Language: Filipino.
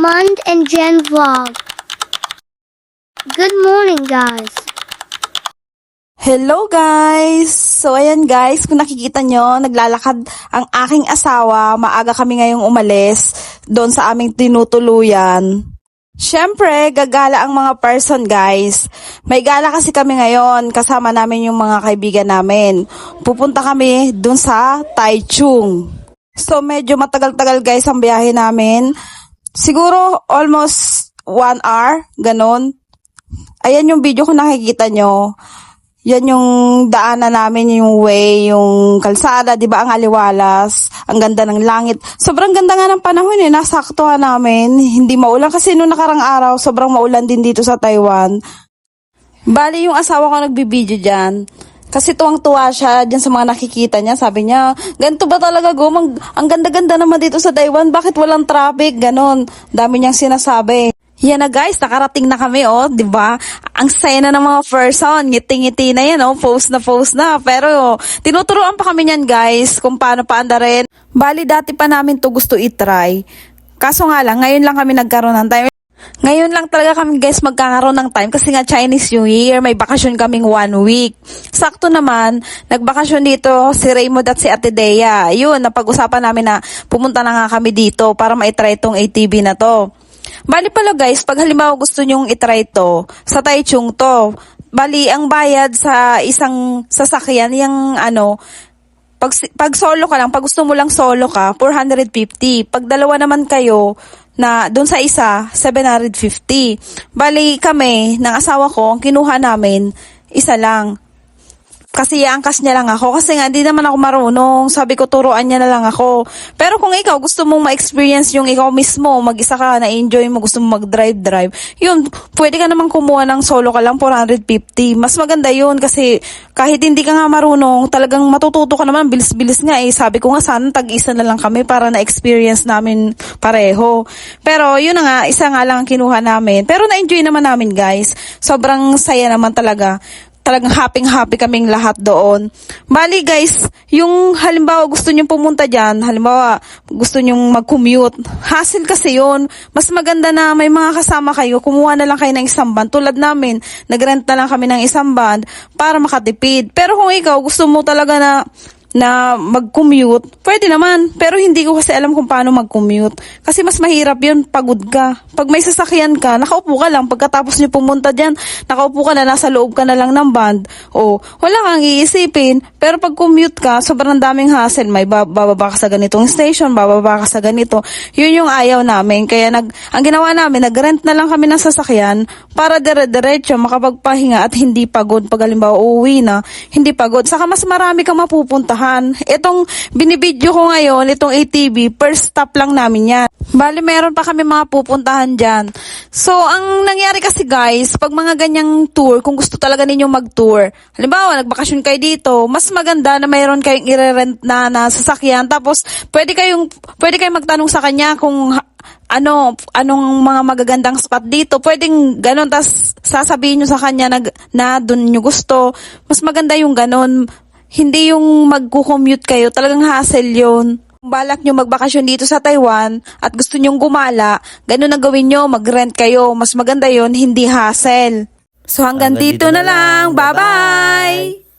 Mund and Jen Vlog. Good morning, guys. Hello guys! So ayan guys, kung nakikita nyo, naglalakad ang aking asawa. Maaga kami ngayong umalis doon sa aming tinutuluyan. Siyempre, gagala ang mga person guys. May gala kasi kami ngayon, kasama namin yung mga kaibigan namin. Pupunta kami doon sa Taichung. So medyo matagal-tagal guys ang biyahe namin. Siguro almost 1 hour, ganon. Ayan yung video kung nakikita nyo. Yan yung daanan namin, yung way, yung kalsada, di ba, ang aliwalas, ang ganda ng langit. Sobrang ganda nga ng panahon nasaktuhan namin. Hindi maulan kasi noong nakarang araw, sobrang maulan din dito sa Taiwan. Bali yung asawa ko nagbibideo dyan. Kasi tuwang-tuwa siya dyan sa mga nakikita niya. Sabi niya, ganito ba talaga ang ganda-ganda naman dito sa Taiwan, bakit walang traffic, ganon. Dami niyang sinasabi. Yan na guys, nakarating na kami, di ba? Ang saya na ng mga person, ngiti-ngiti na yan, post na. Pero, tinuturuan pa kami niyan guys, kung paano paandarin. Bali, dati pa namin to gusto i-try. Kaso nga lang, ngayon lang kami nagkaroon ng time. Ngayon lang talaga kami guys magkakaroon ng time kasi nga Chinese New Year, may bakasyon kaming 1 week. Sakto naman, nagbakasyon dito si Raymond at si Ate Dea. Yun, napag-usapan namin na pumunta na nga kami dito para ma-try itong ATV na to. Bali pala guys, pag halimbawa gusto nyong itry to, sa Taichung to, bali ang bayad sa isang sasakyan, yung pag solo ka lang, pag gusto mo lang solo ka, 450. Pag dalawa naman kayo, na doon sa isa, 750. Bali kami, ng asawa ko, ang kinuha namin, isa lang. Kasi iangkas niya lang ako. Kasi nga, di naman ako marunong. Sabi ko, turuan niya na lang ako. Pero kung ikaw, gusto mong ma-experience yung ikaw mismo, mag-isa ka, na-enjoy mo, gusto mong mag-drive, yun, pwede ka naman kumuha ng solo ka lang, 450. Mas maganda yun kasi kahit hindi ka nga marunong, talagang matututo ka naman, bilis-bilis nga Sabi ko nga, sana tag-isa na lang kami para na-experience namin pareho. Pero yun na nga, isa nga lang ang kinuha namin. Pero na-enjoy naman namin guys. Sobrang saya naman talaga. Talagang happy kaming lahat doon. Bali guys, yung halimbawa gusto nyong pumunta dyan, halimbawa gusto nyong mag-commute, hassle kasi yun. Mas maganda na may mga kasama kayo, kumuha na lang kayo ng isang van. Tulad namin, nagrent na lang kami ng isang van para makatipid. Pero kung ikaw gusto mo talaga na mag-commute, pwede naman. Pero hindi ko kasi alam kung paano mag-commute. Kasi mas mahirap yun, pagod ka. Pag may sasakyan ka, nakaupo ka lang. Pagkatapos nyo pumunta dyan, nakaupo ka na, nasa loob ka na lang ng van. Wala kang iisipin. Pero pag commute ka, sobrang daming hassle. May bababa ka sa ganitong station, bababa ka sa ganito. Yun yung ayaw namin. Kaya ang ginawa namin, nag-rent na lang kami ng sasakyan para dire-diretso makapagpahinga at hindi pagod. Pag halimbawa uuwi na, hindi pagod. Saka mas marami kang mapupuntahan. Itong binibidyo ko ngayon, itong ATV, first stop lang namin yan. Bali, meron pa kami mga pupuntahan dyan. So, ang nangyari kasi guys, pag mga ganyang tour, kung gusto talaga ninyo mag-tour, halimbawa, nagbakasyon kayo dito, mas maganda na mayroon kayong i-rent na sasakyan. Tapos, pwede kayong magtanong sa kanya kung anong mga magagandang spot dito. Pwedeng ganon, tas sasabihin nyo sa kanya na dun nyo gusto. Mas maganda yung ganon. Hindi yung mag-commute kayo, talagang hassle yun. Kung balak nyo magbakasyon dito sa Taiwan at gusto nyong gumala, ganun ang gawin nyo, mag-rent kayo. Mas maganda yun, hindi hassle. So hanggang dito na lang. Bye-bye!